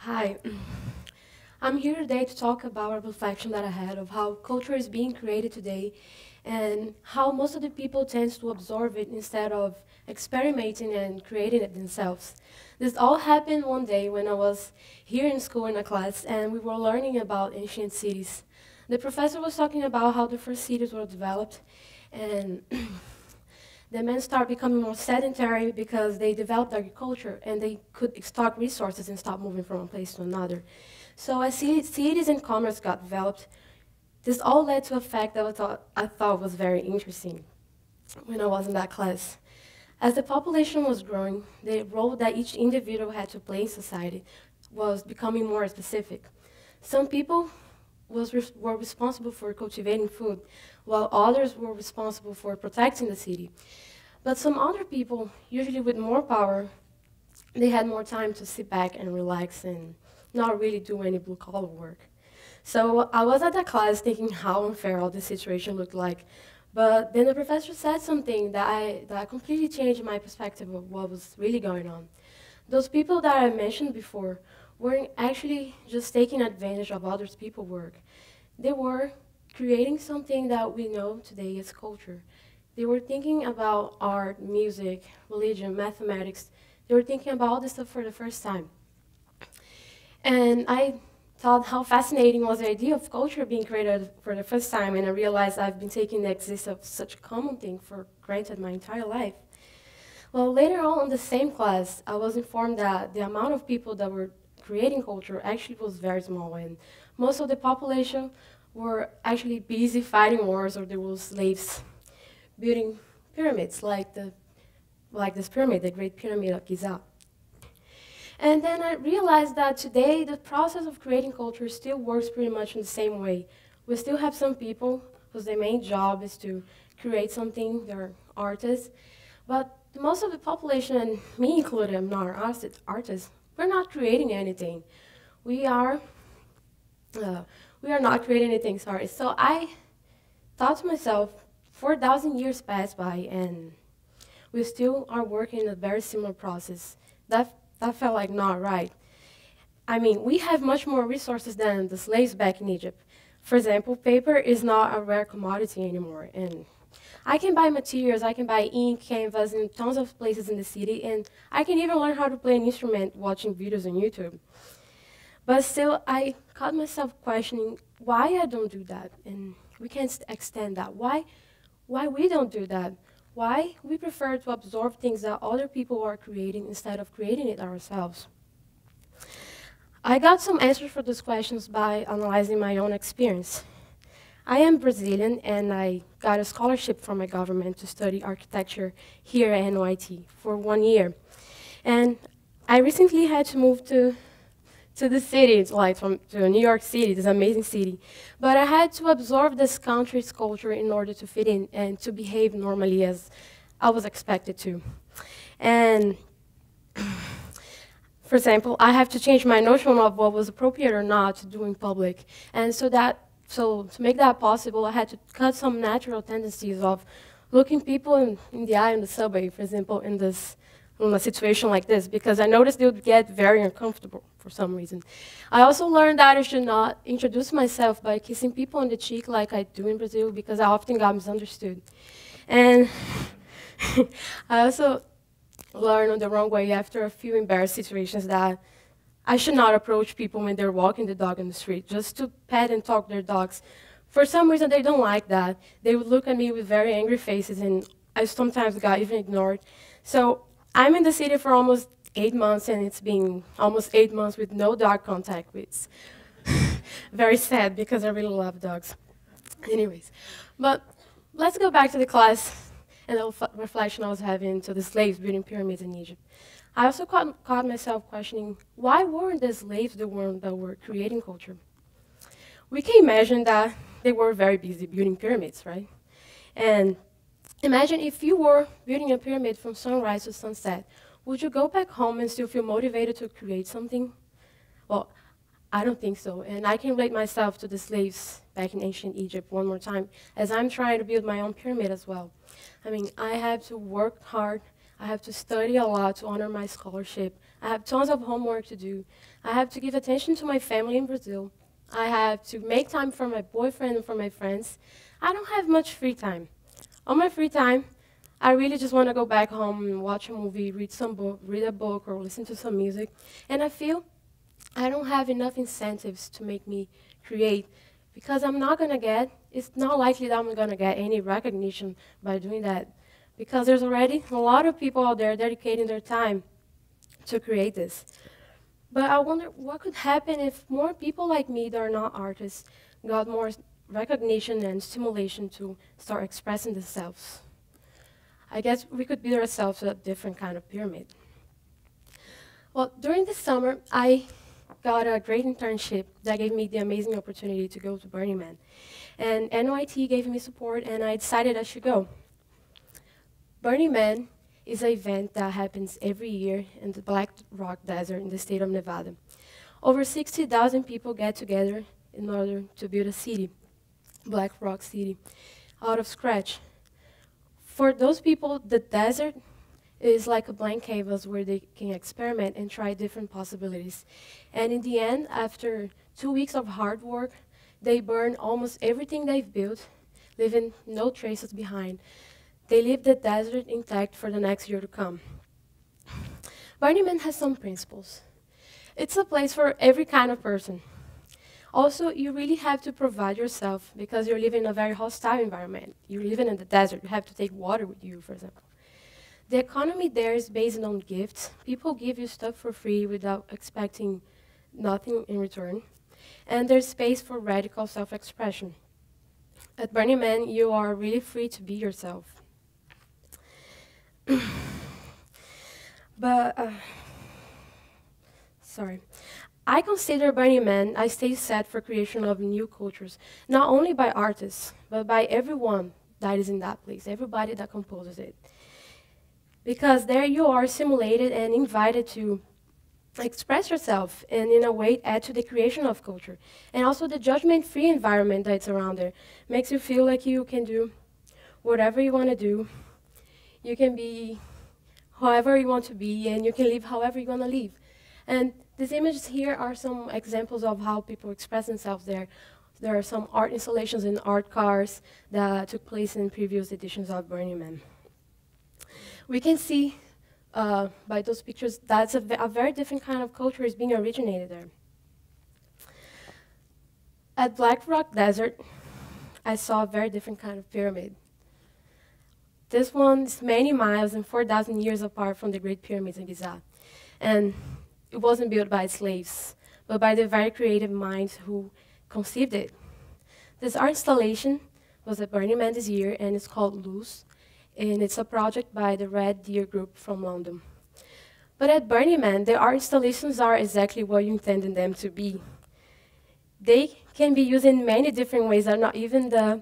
Hi. I'm here today to talk about a reflection that I had of how culture is being created today and how most of the people tend to absorb it instead of experimenting and creating it themselves. This all happened one day when I was here in school in a class and we were learning about ancient cities. The professor was talking about how the first cities were developed and the men started becoming more sedentary because they developed agriculture and they could stock resources and stop moving from one place to another. So as cities and commerce got developed, this all led to a fact that I thought was very interesting when I was in that class. As the population was growing, the role that each individual had to play in society was becoming more specific. Some people were responsible for cultivating food, while others were responsible for protecting the city. But some other people, usually with more power, they had more time to sit back and relax and not really do any blue-collar work. So I was at that class thinking how unfair all this situation looked like. But then the professor said something that completely changed my perspective of what was really going on. Those people that I mentioned before weren't actually just taking advantage of other people's work. They were creating something that we know today as culture. They were thinking about art, music, religion, mathematics. They were thinking about all this stuff for the first time. And I thought how fascinating was the idea of culture being created for the first time, and I realized I've been taking the existence of such a common thing for granted my entire life. Well, later on in the same class, I was informed that the amount of people that were creating culture actually was very small, and most of the population were actually busy fighting wars, or there were slaves building pyramids, like this pyramid, the Great Pyramid of Giza. And then I realized that today the process of creating culture still works pretty much in the same way. We still have some people whose their main job is to create something, they're artists, but most of the population, and me included, I'm not an artist, we're not creating anything. We are, we are not creating anything, sorry. So I thought to myself, 4,000 years passed by and we still are working in a very similar process. That felt like not right. I mean, we have much more resources than the slaves back in Egypt. For example, paper is not a rare commodity anymore. And I can buy materials, I can buy ink, canvas, in tons of places in the city, and I can even learn how to play an instrument watching videos on YouTube. But still, I caught myself questioning why I don't do that, and we can't extend that. Why we don't do that? Why we prefer to absorb things that other people are creating instead of creating it ourselves? I got some answers for those questions by analyzing my own experience. I am Brazilian, and I got a scholarship from my government to study architecture here at NYT for 1 year. And I recently had to move to the city, to New York City, this amazing city. But I had to absorb this country's culture in order to fit in and to behave normally as I was expected to. And for example, I have to change my notion of what was appropriate or not to do in public. And so to make that possible, I had to cut some natural tendencies of looking people in the eye in the subway, for example, in a situation like this, because I noticed they would get very uncomfortable for some reason. I also learned that I should not introduce myself by kissing people on the cheek like I do in Brazil, because I often got misunderstood. And I also learned the wrong way after a few embarrassed situations that I should not approach people when they're walking the dog in the street, just to pet and talk their dogs. For some reason, they don't like that. They would look at me with very angry faces, and I sometimes got even ignored. So I'm in the city for almost 8 months, and it's been almost 8 months with no dog contact, which is very sad because I really love dogs. Anyways, but let's go back to the class and the reflection I was having to the slaves building pyramids in Egypt. I also caught myself questioning, why weren't the slaves the ones that were creating culture? We can imagine that they were very busy building pyramids, right? And imagine if you were building a pyramid from sunrise to sunset, would you go back home and still feel motivated to create something? Well, I don't think so. And I can relate myself to the slaves back in ancient Egypt one more time, as I'm trying to build my own pyramid as well. I mean, I have to work hard. I have to study a lot to honor my scholarship. I have tons of homework to do. I have to give attention to my family in Brazil. I have to make time for my boyfriend and for my friends. I don't have much free time. On my free time, I really just want to go back home and watch a movie, read a book, or listen to some music. And I feel I don't have enough incentives to make me create because it's not likely that I'm going to get any recognition by doing that because there's already a lot of people out there dedicating their time to create this. But I wonder what could happen if more people like me that are not artists got more recognition and stimulation to start expressing themselves. I guess we could build ourselves a different kind of pyramid. Well, during the summer, I got a great internship that gave me the amazing opportunity to go to Burning Man. And NYT gave me support, and I decided I should go. Burning Man is an event that happens every year in the Black Rock Desert in the state of Nevada. Over 60,000 people get together in order to build a city, Black Rock City, out of scratch. For those people, the desert is like a blank canvas where they can experiment and try different possibilities. And in the end, after 2 weeks of hard work, they burn almost everything they've built, leaving no traces behind. They leave the desert intact for the next year to come. Burning Man has some principles. It's a place for every kind of person. Also, you really have to provide yourself because you're living in a very hostile environment. You're living in the desert. You have to take water with you, for example. The economy there is based on gifts. People give you stuff for free without expecting nothing in return. And there's space for radical self-expression. At Burning Man, you are really free to be yourself. Sorry. I consider Burning Man a stage set for creation of new cultures, not only by artists, but by everyone that is in that place, everybody that composes it. Because there you are simulated and invited to express yourself and in a way add to the creation of culture. And also the judgment-free environment that's around there makes you feel like you can do whatever you want to do. You can be however you want to be, and you can live however you want to live. And these images here are some examples of how people express themselves there. There are some art installations and art cars that took place in previous editions of Burning Man. We can see by those pictures that's a very different kind of culture is being originated there. At Black Rock Desert, I saw a very different kind of pyramid. This one is many miles and 4,000 years apart from the Great Pyramids in Giza. And it wasn't built by slaves, but by the very creative minds who conceived it. This art installation was at Burning Man this year, and it's called Luz, and it's a project by the Red Deer Group from London. But at Burning Man, the art installations are exactly what you intended them to be. They can be used in many different ways that not even the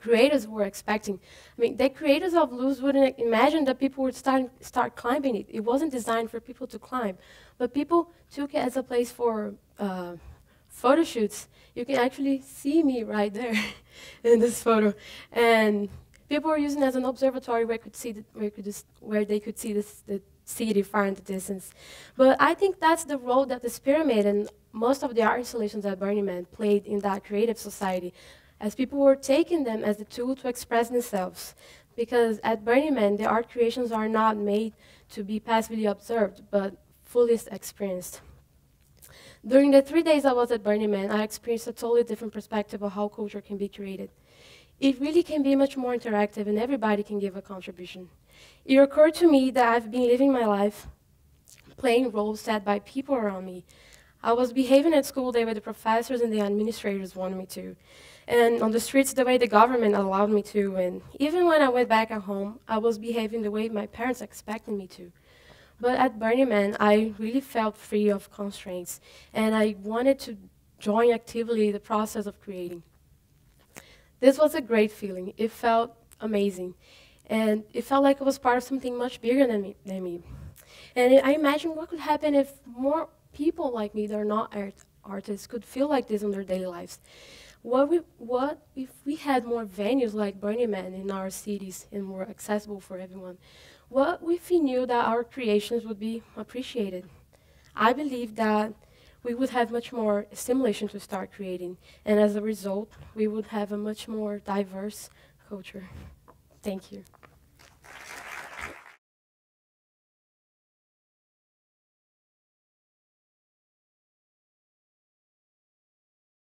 creators were expecting. I mean, the creators of Luz wouldn't imagine that people would start climbing it. It wasn't designed for people to climb, but people took it as a place for photo shoots. You can actually see me right there in this photo. And people were using it as an observatory where they could see the city far in the distance. But I think that's the role that this pyramid and most of the art installations at Burning Man played in that creative society, as people were taking them as a tool to express themselves. Because at Burning Man, the art creations are not made to be passively observed, but fully experienced. During the 3 days I was at Burning Man, I experienced a totally different perspective of how culture can be created. It really can be much more interactive, and everybody can give a contribution. It occurred to me that I've been living my life playing roles set by people around me. I was behaving at school the way the professors and the administrators wanted me to, and on the streets the way the government allowed me to, and even when I went back at home, I was behaving the way my parents expected me to. But at Burning Man, I really felt free of constraints, and I wanted to join actively the process of creating. This was a great feeling. It felt amazing, and it felt like I was part of something much bigger than me. And I imagined what could happen if more people like me that are not artists could feel like this in their daily lives. What if we had more venues like Burning Man in our cities and more accessible for everyone? What if we knew that our creations would be appreciated? I believe that we would have much more stimulation to start creating, and as a result, we would have a much more diverse culture. Thank you.